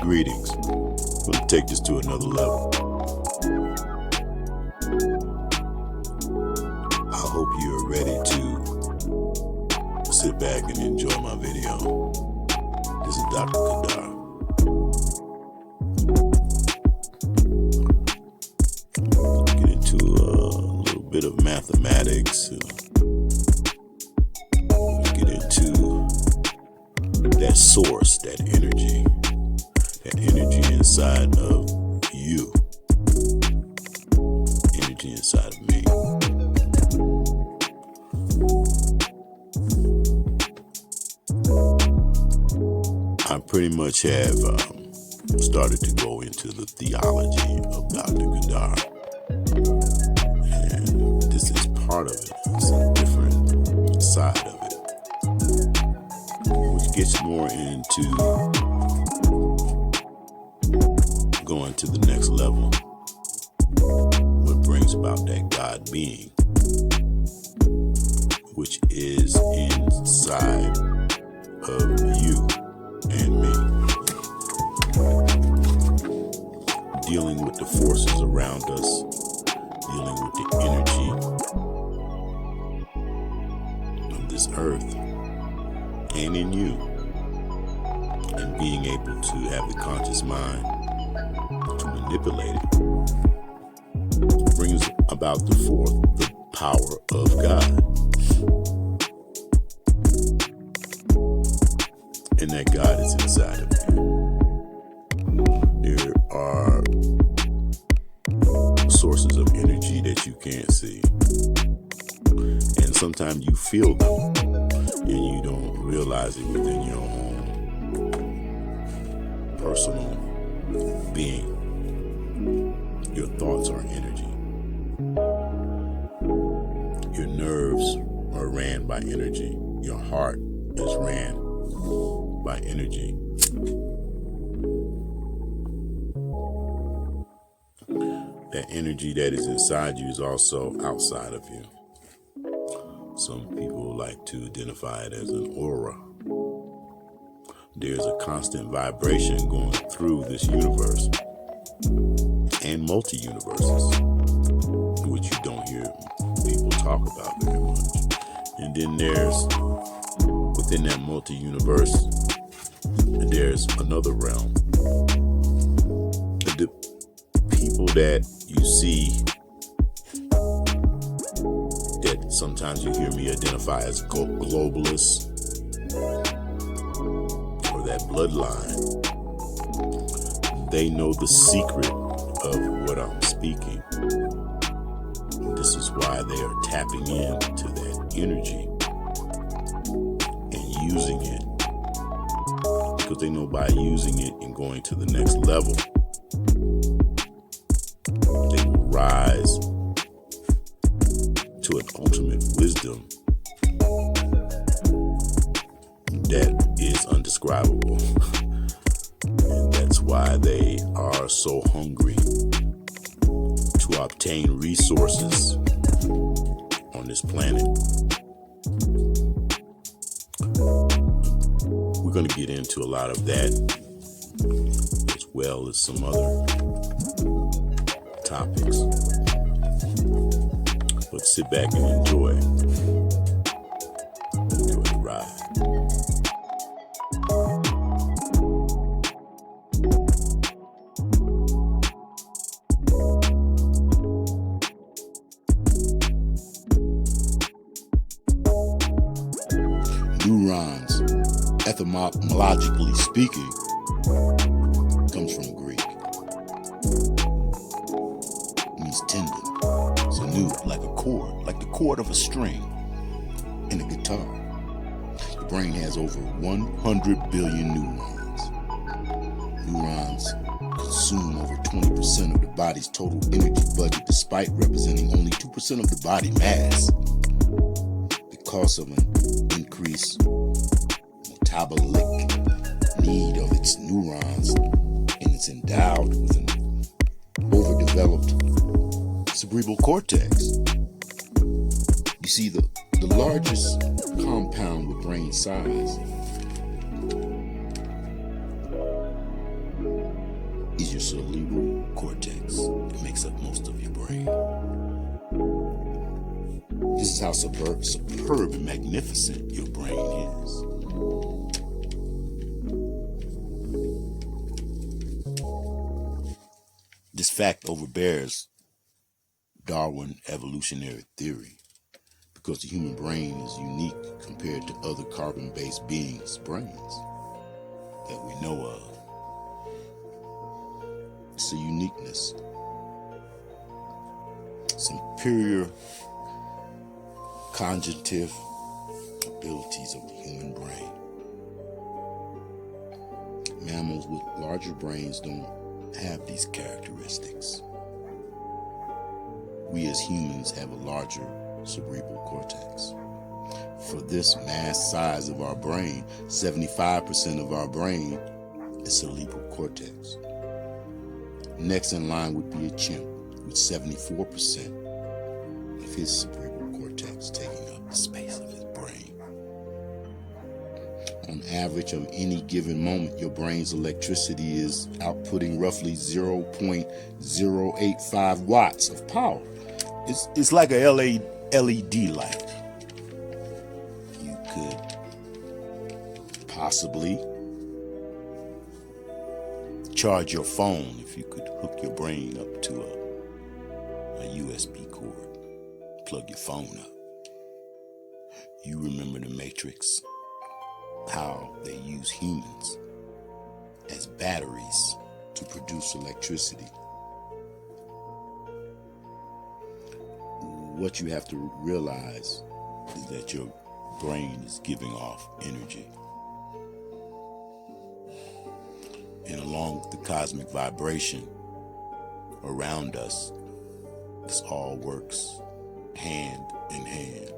Greetings. I'm going to take this to another level. I hope you are ready to sit back and enjoy my video. This is Dr. Qedar. Get into a little bit of mathematics. Get into that source, that energy inside of you, energy inside of me. I pretty much have started to go into the theology of Dr. Qedar, and this is part of it. It's a different side of it, which gets more into going to the next level, what brings about that God being, which is inside of you and me, dealing with the forces around us, dealing with the energy of this earth and in you, and being able to have the conscious mind to manipulate it brings about the power of God. And that God is inside of you. There are sources of energy that you can't see. And sometimes you feel them and you don't realize it within your own personal being. Your thoughts are energy. Your nerves are ran by energy. Your heart is ran by energy. That energy that is inside you is also outside of you. Some people like to identify it as an aura. There's a constant vibration going through this universe and multi-universes, which you don't hear people talk about very much. And then there's, within that multi-universe, there's another realm. The people that you see, that sometimes you hear me identify as globalists, or that bloodline, they know the secret of what I'm speaking. This is why they are tapping into that energy and using it, because they know by using it and going to the next level, they will rise to an ultimate wisdom that is undescribable. And that's why they are so hungry to obtain resources on this planet. We're going to get into a lot of that, as well as some other topics. But sit back and enjoy the ride. Neurons, etymologically speaking, comes from Greek. It means tendon. So new, like a chord, like the chord of a string in a guitar. Your brain has over 100 billion neurons. Neurons consume over 20% of the body's total energy budget, despite representing only 2% of the body mass. Because of an increased metabolic need of its neurons, and it's endowed with an overdeveloped cerebral cortex. You see, the largest compound with brain size your cerebral cortex that makes up most of your brain. This is how superb and magnificent your brain is. This fact overbears Darwin evolutionary theory because the human brain is unique compared to other carbon-based beings' brains that we know of. It's a uniqueness, superior cognitive abilities of the human brain. Mammals with larger brains don't have these characteristics. We as humans have a larger cerebral cortex. For this mass size of our brain, 75% of our brain is cerebral cortex. Next in line would be a chimp with 74% of his cerebral cortex taking up the space of his brain. On average, of any given moment, your brain's electricity is outputting roughly 0.085 watts of power. It's like a LED light. You could possibly charge your phone if you could hook your brain up to a USB cord. Plug your phone up. You remember the Matrix, how they use humans as batteries to produce electricity. What you have to realize is that your brain is giving off energy. And along with the cosmic vibration around us, this all works hand in hand.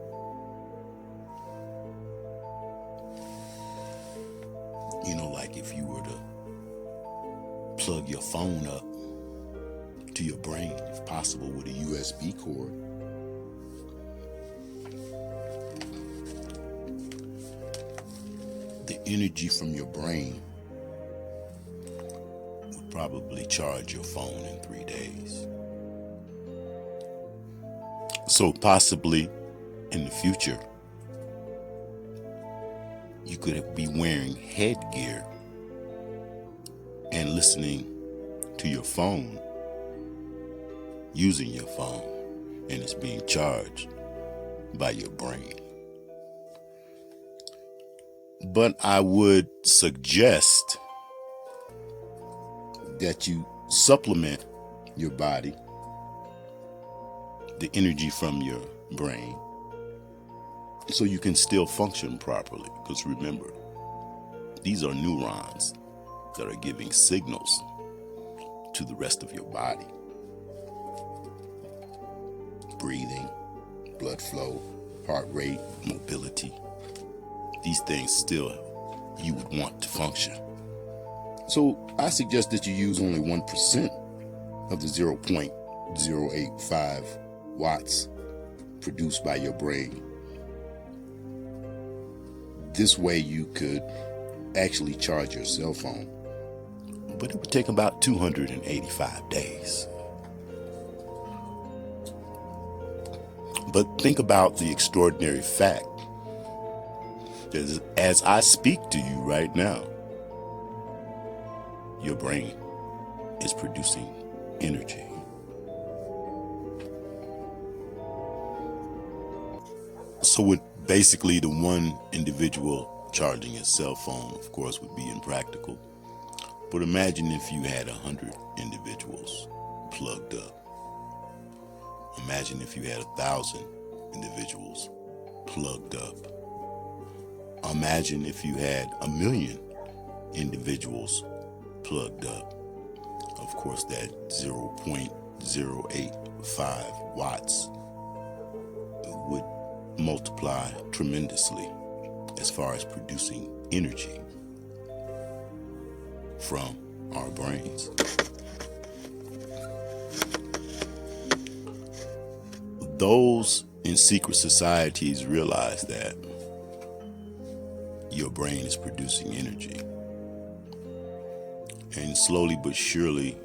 You know, like if you were to plug your phone up to your brain, if possible, with a USB cord, the energy from your brain would probably charge your phone in 3 days. So possibly in the future, you could be wearing headgear and listening to your phone, using your phone, and it's being charged by your brain. But I would suggest that you supplement your body, the energy from your brain, so you can still function properly. Because remember, these are neurons that are giving signals to the rest of your body. Breathing, blood flow, heart rate, mobility. These things still you would want to function. So I suggest that you use only 1% of the 0.085 watts produced by your brain. This way you could actually charge your cell phone, but it would take about 285 days. But think about the extraordinary fact that as I speak to you right now, your brain is producing energy. So with basically the one individual charging his cell phone, of course, would be impractical. But imagine if you had 100 individuals plugged up. Imagine if you had 1,000 individuals plugged up. Imagine if you had 1,000,000 individuals plugged up. Of course, that 0.085 watts would multiply tremendously as far as producing energy from our brains. Those in secret societies realize that your brain is producing energy. And slowly but surely,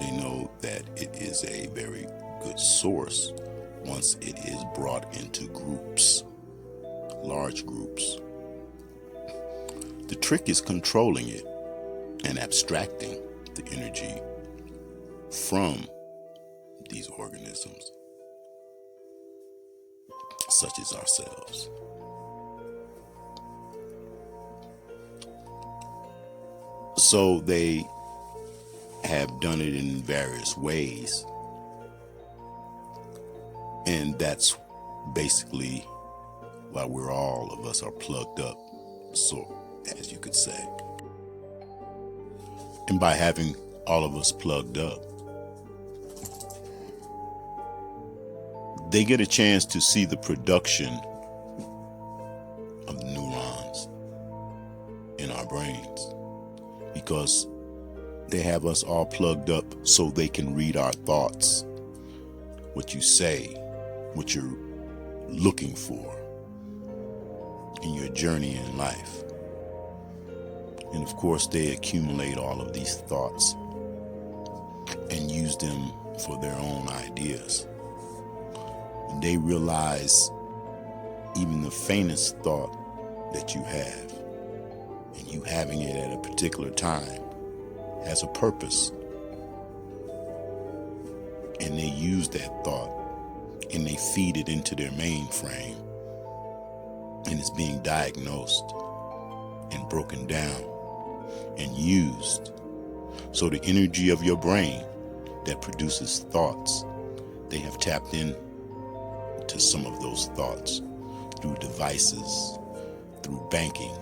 They know that it is a very good source once it is brought into groups, large groups. The trick is controlling it and abstracting the energy from these organisms, such as ourselves. So they have done it in various ways, and that's basically why all of us are plugged up, so as you could say. And by having all of us plugged up, they get a chance to see the production of the neurons in our brains, because they have us all plugged up so they can read our thoughts, what you say, what you're looking for in your journey in life. And of course, they accumulate all of these thoughts and use them for their own ideas. And they realize even the faintest thought that you have, and you having it at a particular time, has a purpose. And they use that thought and they feed it into their mainframe, and it's being diagnosed and broken down and used. So the energy of your brain that produces thoughts, they have tapped in to some of those thoughts through devices, through banking,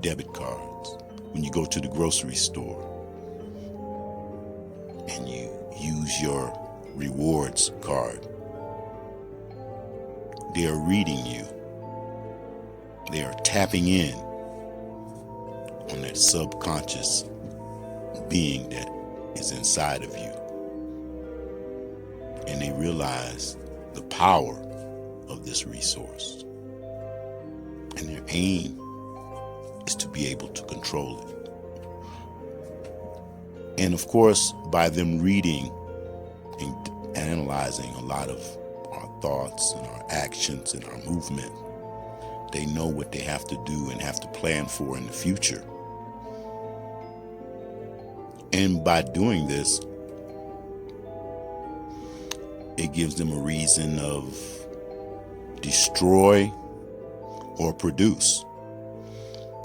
debit cards. When you go to the grocery store and you use your rewards card, they are reading you. They are tapping in on that subconscious being that is inside of you. And they realize the power of this resource. And their aim is to be able to control it. And of course, by them reading and analyzing a lot of our thoughts and our actions and our movement, they know what they have to do and have to plan for in the future. And by doing this, it gives them a reason of destroy or produce.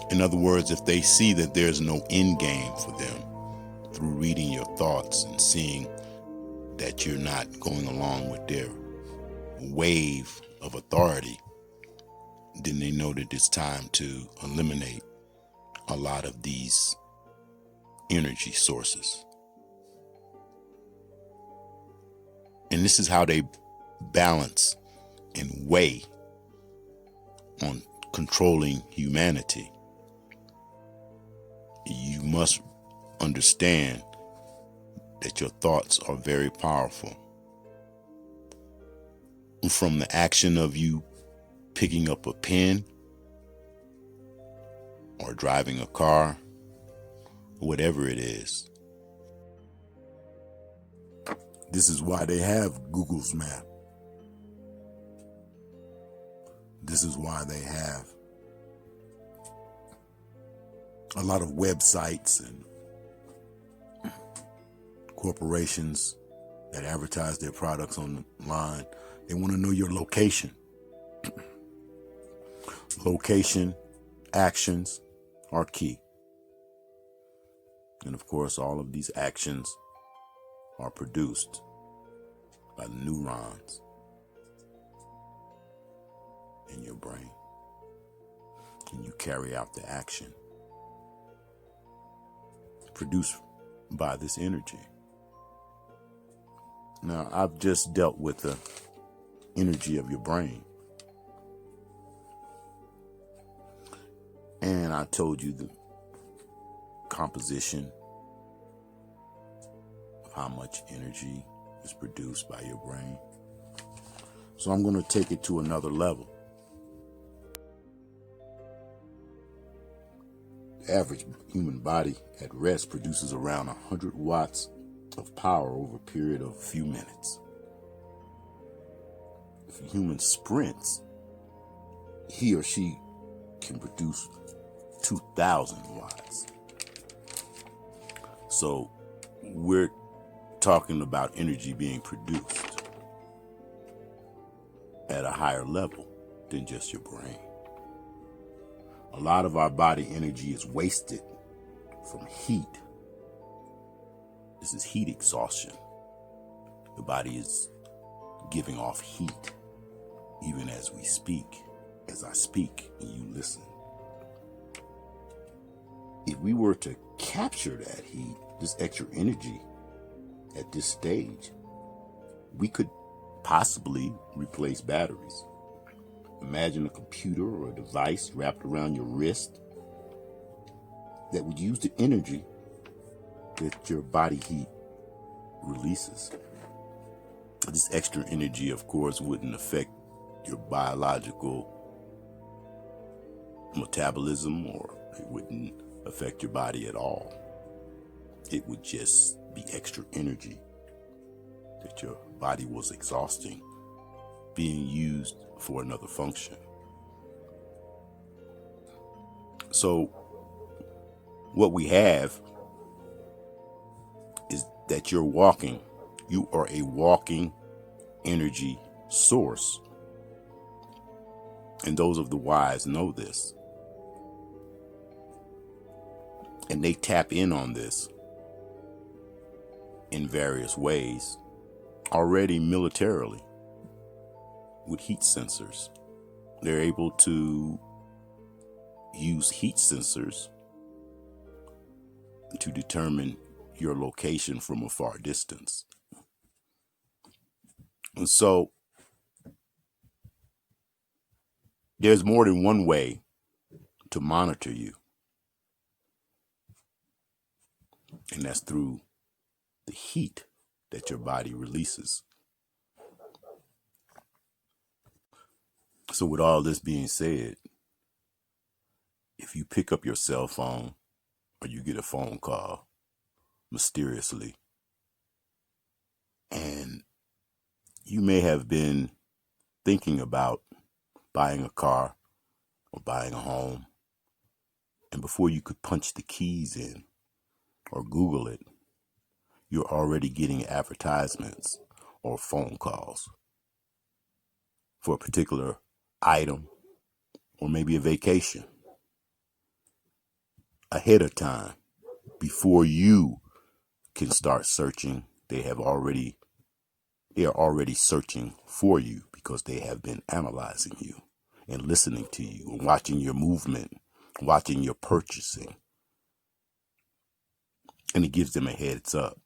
In other words, if they see that there's no end game for them through reading your thoughts and seeing that you're not going along with their wave of authority, then they know that it's time to eliminate a lot of these energy sources. And this is how they balance and weigh on controlling humanity. You must understand that your thoughts are very powerful. From the action of you picking up a pen or driving a car, whatever it is. This is why they have Google's map. This is why they have a lot of websites and corporations that advertise their products online. They want to know your location. Location, actions are key. And of course, all of these actions are produced by the neurons in your brain. And you carry out the action produced by this energy. Now, I've just dealt with the energy of your brain. And I told you the composition of how much energy is produced by your brain. So I'm going to take it to another level. The average human body at rest produces around 100 watts of power over a period of a few minutes. If a human sprints, he or she can produce 2,000 watts. So we're talking about energy being produced at a higher level than just your brain. A lot of our body energy is wasted from heat. This is heat exhaustion. The body is giving off heat even as we speak, as I speak and you listen. If we were to capture that heat, this extra energy at this stage, we could possibly replace batteries. Imagine a computer or a device wrapped around your wrist that would use the energy that your body heat releases. This extra energy, of course, wouldn't affect your biological metabolism, or it wouldn't affect your body at all. It would just be extra energy that your body was exhausting, being used for another function. So what we have is that you are a walking energy source. And those of the wise know this. And they tap in on this in various ways already militarily with heat sensors. They're able to use heat sensors to determine your location from a far distance. And so there's more than one way to monitor you. And that's through the heat that your body releases. So with all this being said, if you pick up your cell phone or you get a phone call mysteriously, and you may have been thinking about buying a car or buying a home, and before you could punch the keys in or Google it, you're already getting advertisements or phone calls for a particular item or maybe a vacation ahead of time. Before you can start searching, they are already searching for you, because they have been analyzing you and listening to you and watching your movement, watching your purchasing. And it gives them a heads up.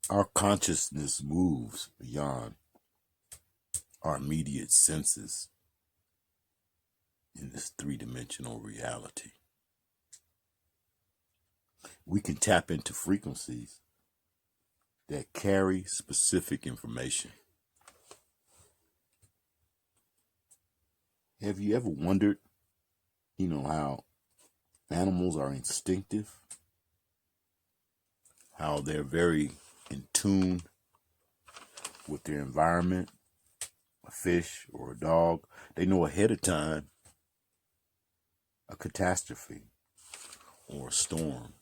Our consciousness moves beyond our immediate senses in this three-dimensional reality. We can tap into frequencies that carry specific information. Have you ever wondered, how animals are instinctive? How they're very in tune with their environment? A fish or a dog, they know ahead of time a catastrophe or a storm.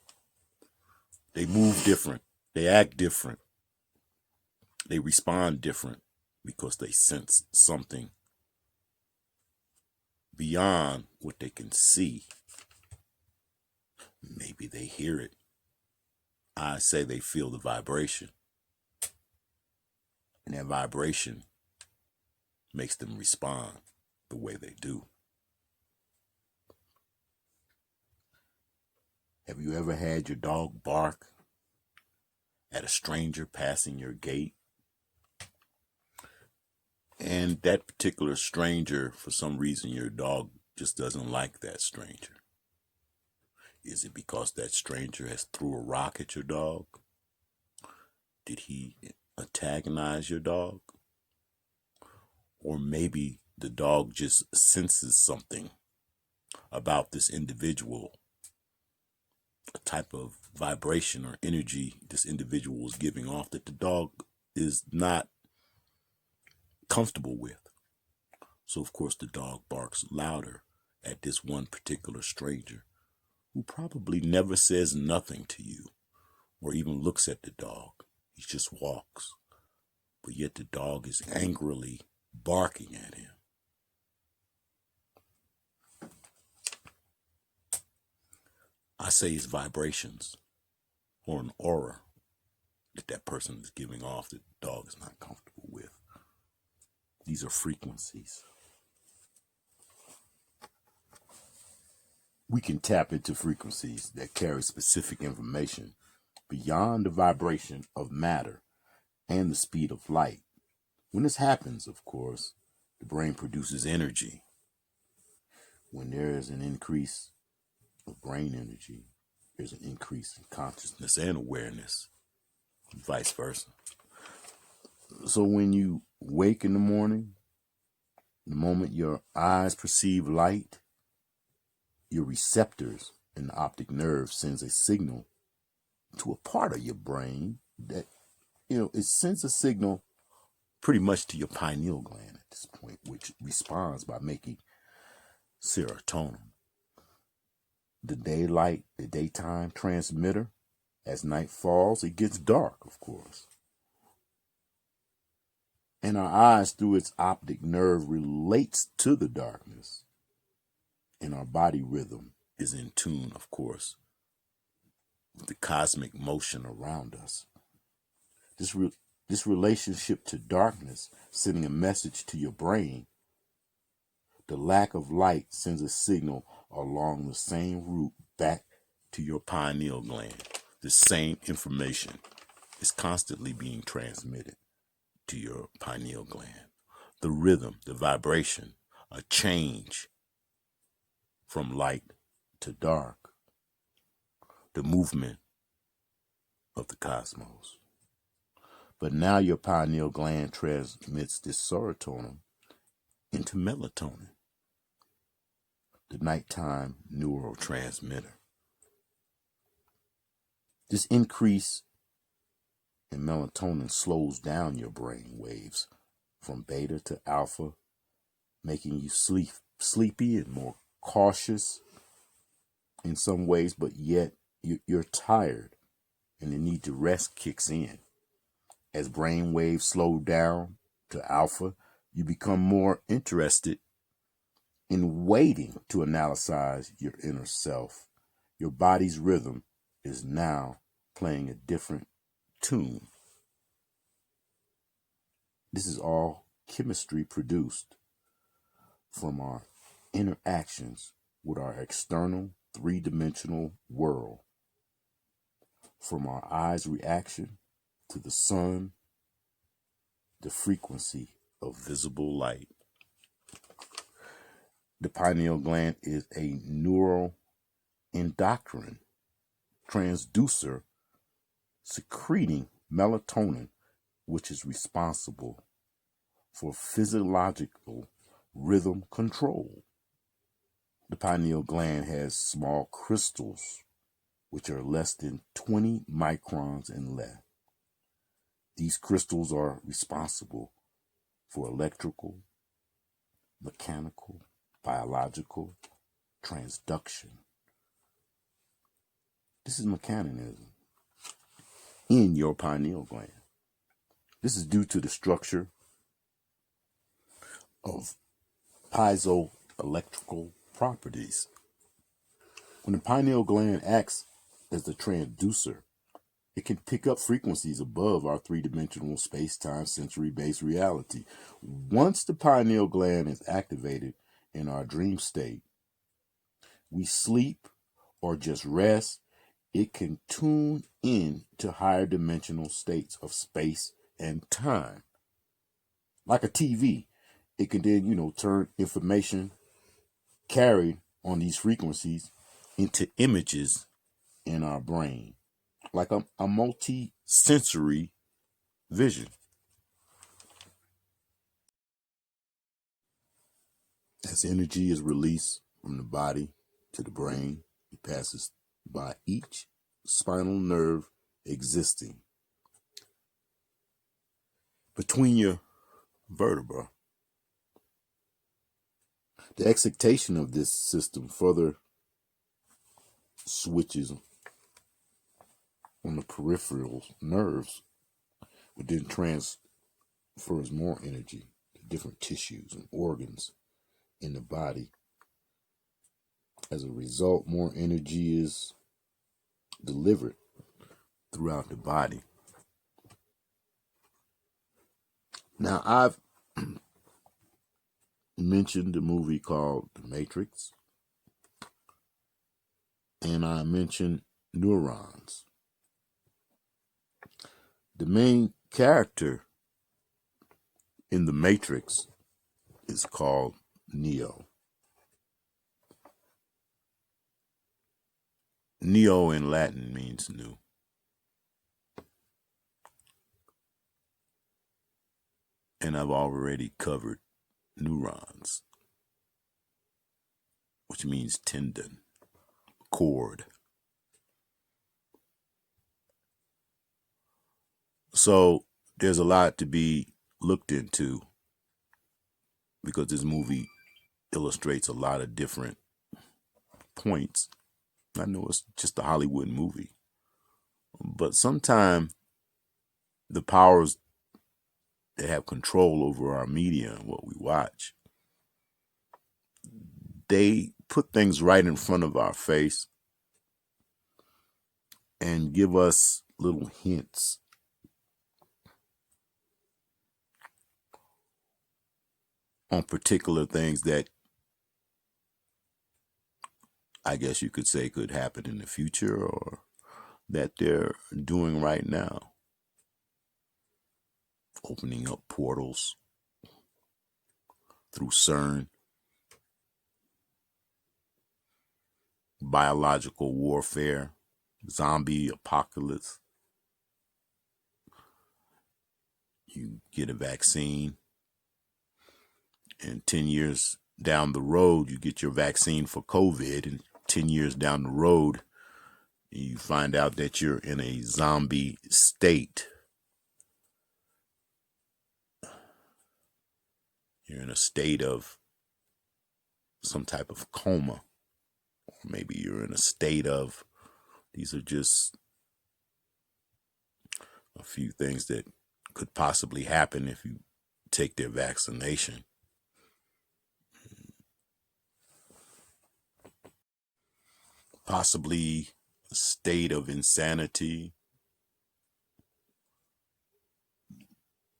They move different. They act different. They respond different because they sense something beyond what they can see. Maybe they hear it. I say they feel the vibration. And that vibration makes them respond the way they do. Have you ever had your dog bark at a stranger passing your gate? And that particular stranger, for some reason, your dog just doesn't like that stranger. Is it because that stranger has threw a rock at your dog? Did he antagonize your dog? Or maybe the dog just senses something about this individual, a type of vibration or energy this individual is giving off that the dog is not comfortable with. So, of course, the dog barks louder at this one particular stranger who probably never says nothing to you or even looks at the dog. He just walks. But yet the dog is angrily barking at him. I say it's vibrations or an aura that person is giving off that the dog is not comfortable with. These are frequencies. We can tap into frequencies that carry specific information beyond the vibration of matter and the speed of light. When this happens, of course, the brain produces energy. When there is an increase of brain energy, there's an increase in consciousness and awareness, and vice versa. So when you wake in the morning, the moment your eyes perceive light, your receptors in the optic nerve sends a signal to a part of your brain that, it sends a signal pretty much to your pineal gland at this point, which responds by making serotonin. The daytime transmitter, as night falls, it gets dark, of course. And our eyes, through its optic nerve, relates to the darkness. And our body rhythm is in tune, of course, with the cosmic motion around us. This relationship to darkness, sending a message to your brain. The lack of light sends a signal along the same route back to your pineal gland. The same information is constantly being transmitted to your pineal gland. The rhythm, the vibration, a change from light to dark. The movement of the cosmos. But now your pineal gland transmits this serotonin into melatonin, the nighttime neurotransmitter. This increase in melatonin slows down your brain waves from beta to alpha, making you sleepy and more cautious in some ways, but yet you're tired and the need to rest kicks in. As brain waves slow down to alpha, you become more interested in waiting to analyze your inner self. Your body's rhythm is now playing a different tune. This is all chemistry produced from our interactions with our external three-dimensional world. From our eyes' reaction to the sun, the frequency of visible light. The pineal gland is a neuroendocrine transducer secreting melatonin, which is responsible for physiological rhythm control. The pineal gland has small crystals, which are less than 20 microns in length. These crystals are responsible for electrical, mechanical, biological transduction. This is mechanism in your pineal gland. This is due to the structure of piezoelectrical properties. When the pineal gland acts as the transducer, it can pick up frequencies above our three-dimensional space-time sensory-based reality. Once the pineal gland is activated in our dream state, we sleep or just rest, it can tune in to higher dimensional states of space and time. Like a TV, it can then, turn information carried on these frequencies into images in our brain. Like a multi-sensory vision. As energy is released from the body to the brain. It passes by each spinal nerve existing between your vertebra. The excitation of this system further switches on the peripheral nerves, which then transfers more energy to different tissues and organs in the body. As a result, more energy is delivered throughout the body. Now, I've mentioned a movie called The Matrix, and I mentioned neurons. The main character in The Matrix is called Neo. Neo in Latin means new. And I've already covered neurons, which means tendon, cord. So there's a lot to be looked into because this movie illustrates a lot of different points. I know it's just a Hollywood movie, but sometimes the powers that have control over our media and what we watch, they put things right in front of our face and give us little hints on particular things that I guess you could say could happen in the future or that they're doing right now. Opening up portals through CERN, biological warfare, zombie apocalypse. You get a vaccine, and 10 years down the road, you get your vaccine for COVID, and 10 years down the road, you find out that you're in a zombie state. You're in a state of some type of coma. Or maybe you're in a state of, these are just a few things that could possibly happen if you take their vaccination. Possibly a state of insanity.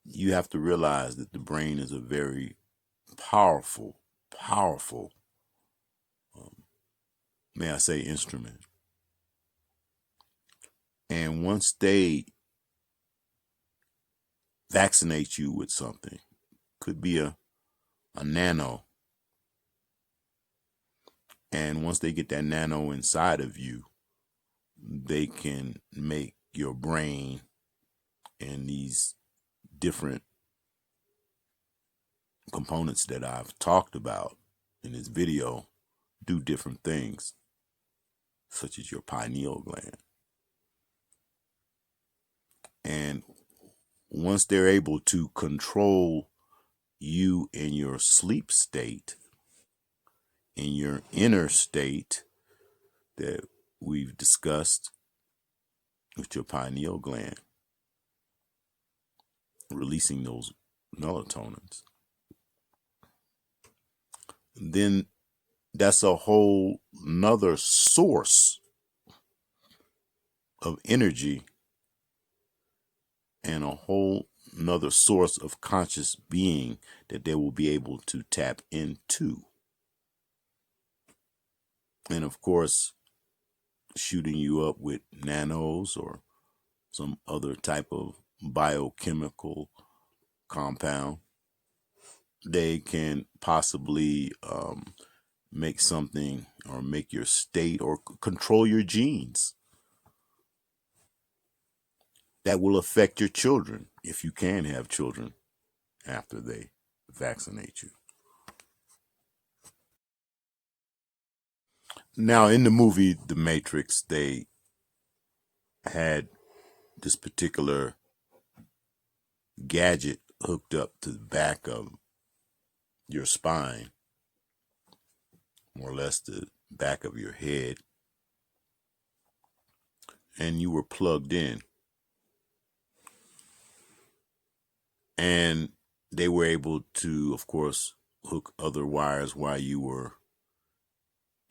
You have to realize that the brain is a very powerful, may I say, instrument. And once they vaccinate you with something, could be a nano, and once they get that nano inside of you, they can make your brain and these different components that I've talked about in this video do different things, such as your pineal gland. And once they're able to control you in your sleep state, in your inner state that we've discussed with your pineal gland, releasing those melatonins, then that's a whole nother source of energy and a whole nother source of conscious being that they will be able to tap into. And of course, shooting you up with nanos or some other type of biochemical compound, they can possibly make something or make your state or control your genes that will affect your children if you can have children after they vaccinate you. Now, in the movie The Matrix, they had this particular gadget hooked up to the back of your spine, more or less the back of your head, and you were plugged in. And they were able to, of course, hook other wires while you were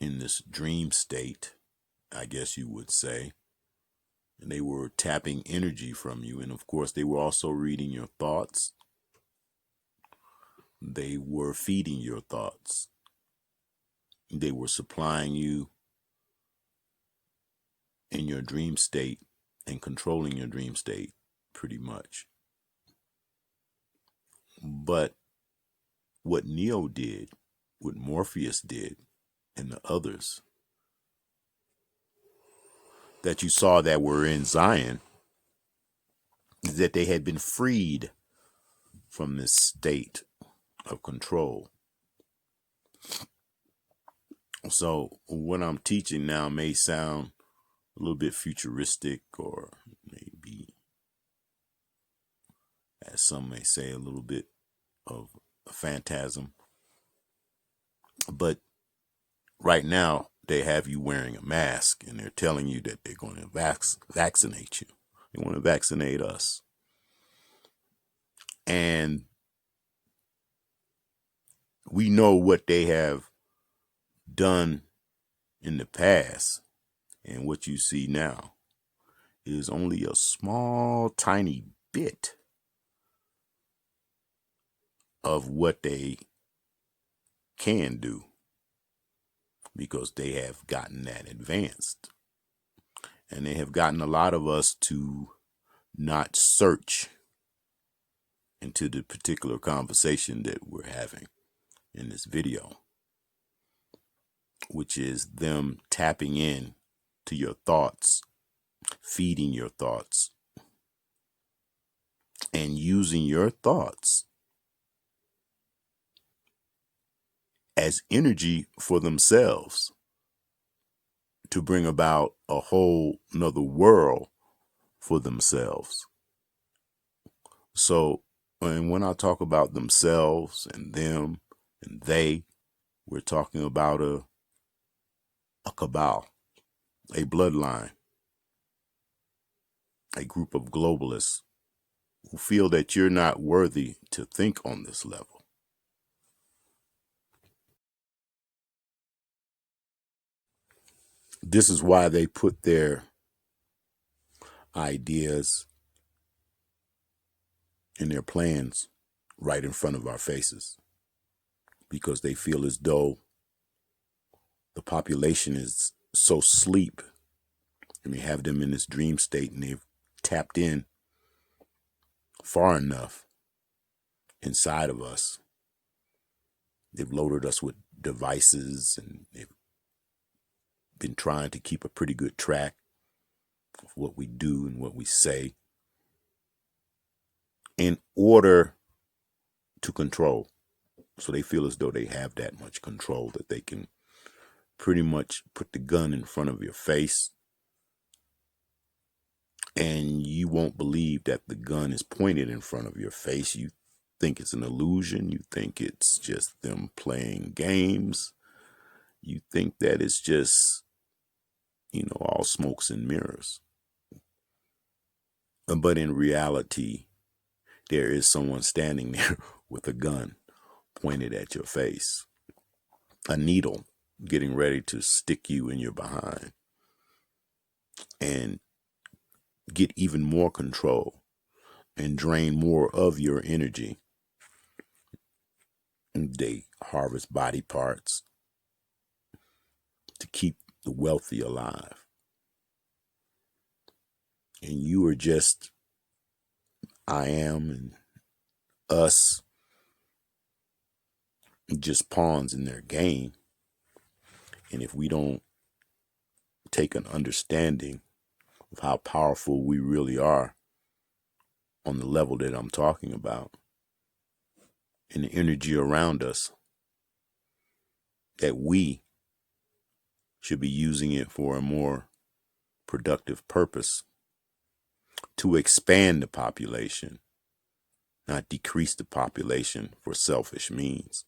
in this dream state, I guess you would say. And they were tapping energy from you. And of course, they were also reading your thoughts. They were feeding your thoughts. They were supplying you in your dream state and controlling your dream state pretty much. But what Neo did, what Morpheus did, and the others that you saw that were in Zion, is that they had been freed from this state of control. So what I'm teaching now may sound a little bit futuristic, or maybe, as some may say, a little bit of a phantasm. But right now, they have you wearing a mask, and they're telling you that they're going to vaccinate you. They want to vaccinate us. And we know what they have done in the past, and what you see now is only a small, tiny bit of what they can do, because they have gotten that advanced. And they have gotten a lot of us to not search into the particular conversation that we're having in this video, which is them tapping in to your thoughts, feeding your thoughts, and using your thoughts as energy for themselves to bring about a whole nother world for themselves. So, and when I talk about themselves and them and they, we're talking about a cabal, a bloodline, a group of globalists who feel that you're not worthy to think on this level. This is why they put their ideas and their plans right in front of our faces, because they feel as though the population is so asleep, and they have them in this dream state, and they've tapped in far enough inside of us. They've loaded us with devices, and they've been trying to keep a pretty good track of what we do and what we say in order to control. So they feel as though they have that much control that they can pretty much put the gun in front of your face, and you won't believe that the gun is pointed in front of your face. You think it's an illusion. You think it's just them playing games. You think that it's just, all smokes and mirrors. But in reality, there is someone standing there with a gun pointed at your face, a needle getting ready to stick you in your behind and get even more control and drain more of your energy. They harvest body parts to keep the wealthy alive. And you are just, I am and us, just pawns in their game. And if we don't take an understanding of how powerful we really are on the level that I'm talking about, and the energy around us, that we should be using it for a more productive purpose, to expand the population, not decrease the population for selfish means.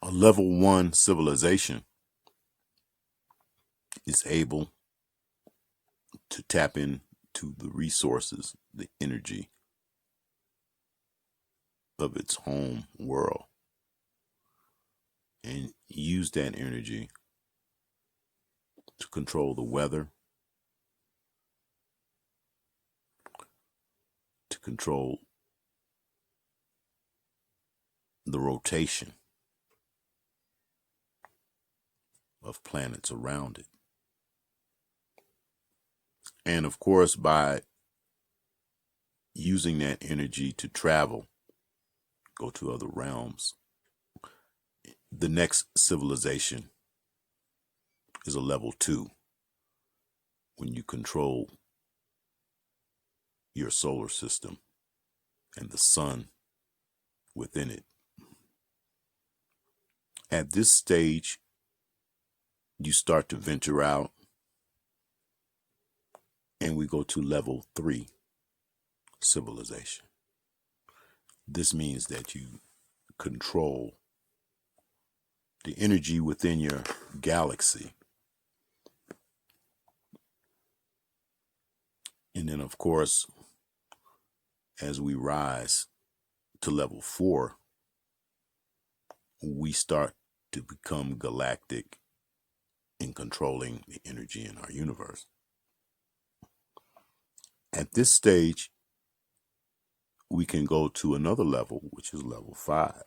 A level 1 civilization is able to tap into the resources, the energy of its home world, and use that energy to control the weather, to control the rotation of planets around it. And of course, by using that energy to travel, go to other realms, the next civilization is a level 2, when you control your solar system and the sun within it. At this stage, you start to venture out, and we go to level 3 civilization. This means that you control the energy within your galaxy. And then, of course, as we rise to level 4, we start to become galactic in controlling the energy in our universe. At this stage, we can go to another level, which is level 5,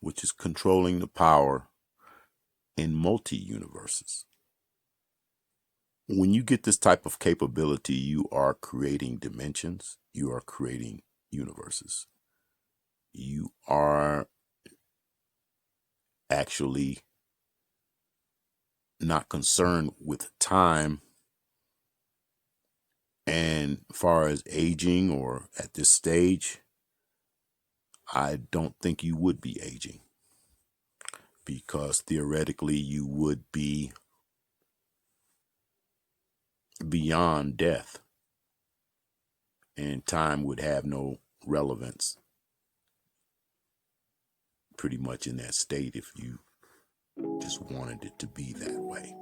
which is controlling the power in multi-universes. When you get this type of capability, you are creating dimensions, you are creating universes. You are actually not concerned with time and far as aging, or at this stage, I don't think you would be aging, because theoretically you would be beyond death, and time would have no relevance pretty much in that state if you just wanted it to be that way.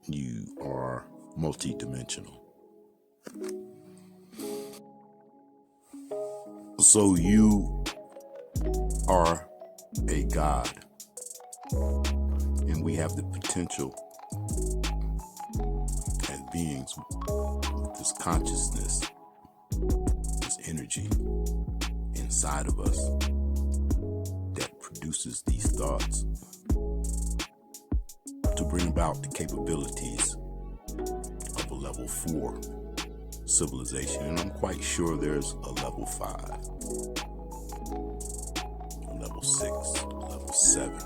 You are multidimensional. So you are a god, and we have the potential as beings with this consciousness, this energy inside of us that produces these thoughts, to bring about the capabilities of a level 4 civilization. And I'm quite sure there's a level 5, a level 6, a level 7.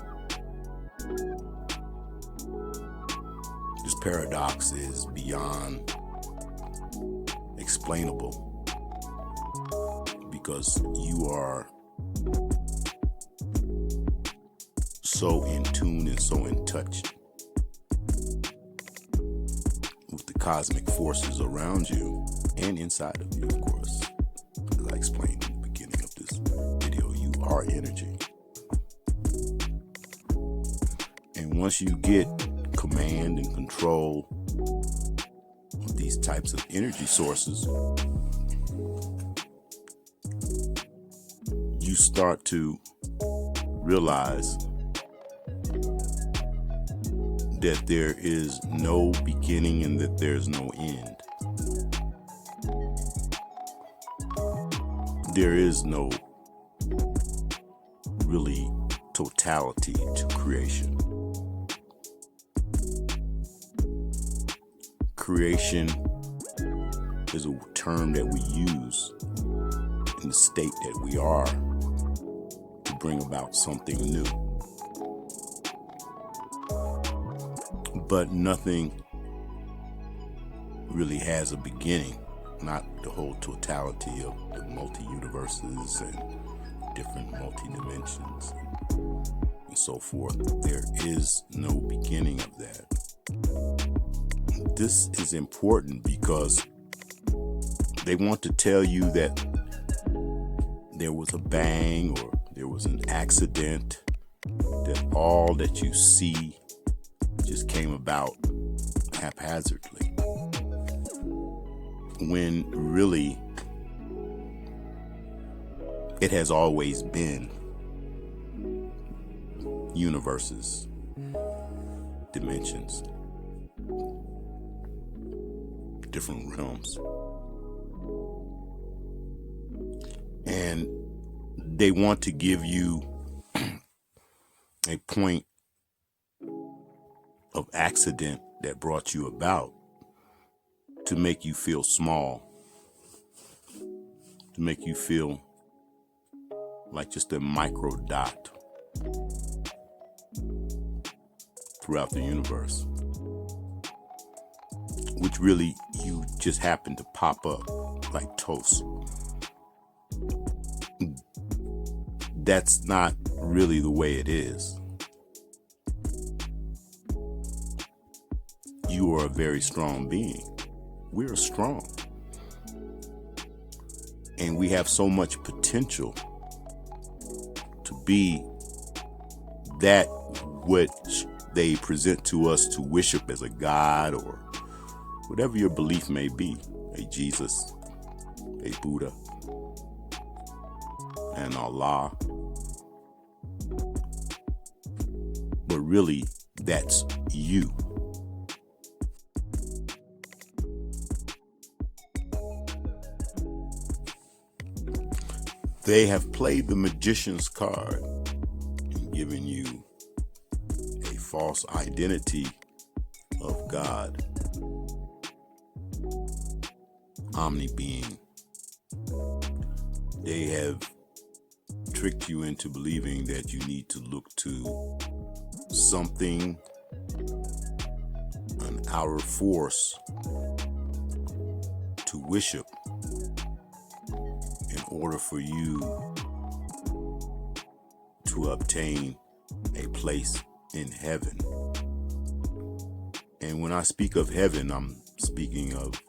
This paradox is beyond explainable, because you are so in tune and so in touch with the cosmic forces around you and inside of you, of course. As I explained in the beginning of this video, you are energy. And once you get command and control of these types of energy sources, you start to realize that there is no beginning and that there's no end. There is no really totality to creation. Creation is a term that we use in the state that we are to bring about something new. But nothing really has a beginning. not the whole totality of the multi-universes and different multi-dimensions and so forth. There is no beginning of that. This is important because they want to tell you that there was a bang or there was an accident, that all that you see just came about haphazardly, when really it has always been universes, dimensions, different realms. And they want to give you a point of accident that brought you about to make you feel small, to make you feel like just a micro dot throughout the universe, which really you just happen to pop up like toast. That's not really the way it is. You are a very strong being. We're strong. And we have so much potential to be that which they present to us to worship as a God or whatever your belief may be, a Jesus, a Buddha, and Allah. But really, that's you. They have played the magician's card and given you a false identity of God, omni-being. They have tricked you into believing that you need to look to something, an outer force, to worship in order for you to obtain a place in heaven. And when I speak of heaven, I'm speaking of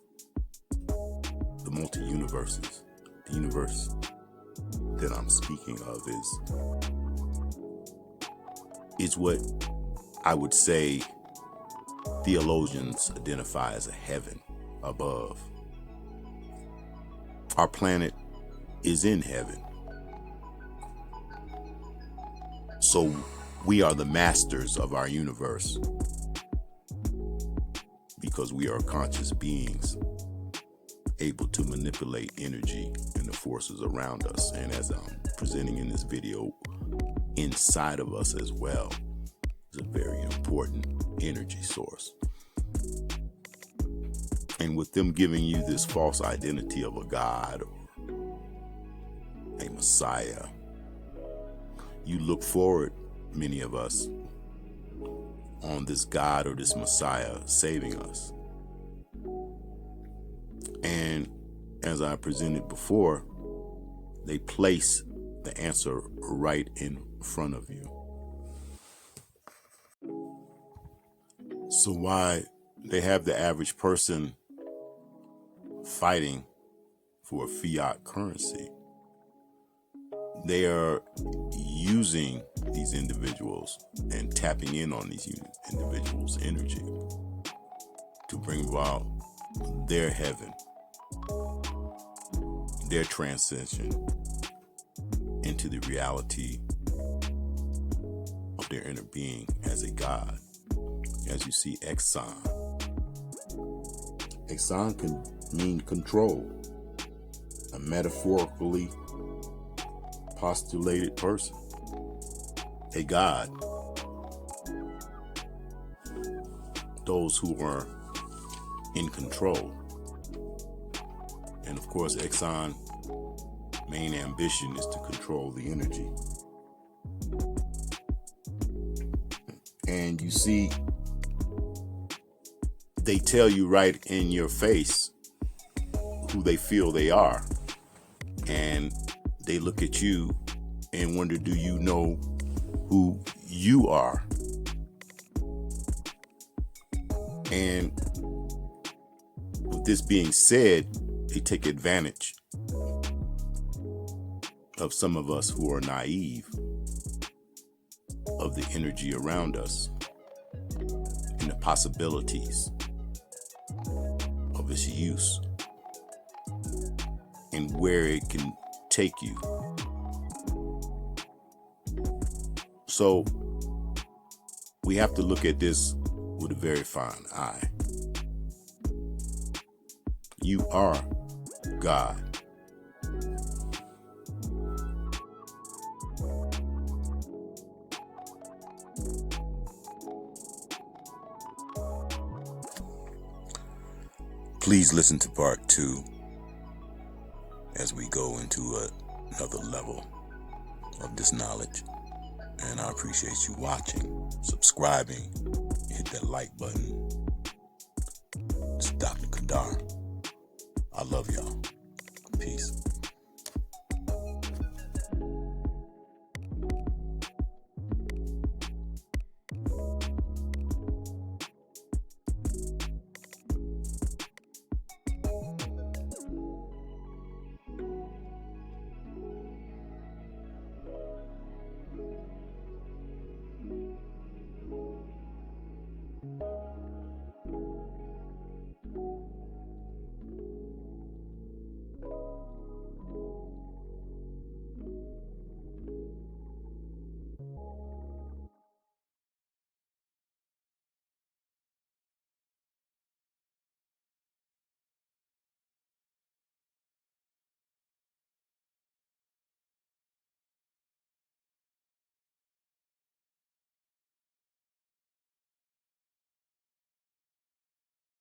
the multi-universes. The universe that I'm speaking of is what I would say theologians identify as a heaven above. Our planet is in heaven. So we are the masters of our universe because we are conscious beings able to manipulate energy and the forces around us. And as I'm presenting in this video, inside of us as well is a very important energy source. And with them giving you this false identity of a God or a Messiah, you look forward, many of us, on this God or this Messiah saving us. And as I presented before, they place the answer right in front of you. So why they have the average person fighting for a fiat currency? They are using these individuals and tapping in on these individuals' energy to bring about their heaven, their transition into the reality of their inner being as a God. As you see, Exxon. Exxon can mean control, a metaphorically postulated person, a God. Those who are in control. And of course, Exxon's main ambition is to control the energy. And you see, they tell you right in your face who they feel they are. And they look at you and wonder, do you know who you are? And with this being said, they take advantage of some of us who are naive of the energy around us and the possibilities of its use and where it can take you. So we have to look at this with a very fine eye. You are God. Please listen to part 2 as we go into another level of this knowledge. And I appreciate you watching, subscribing, hit that like button. It's Dr. Qedar. I love y'all. Peace.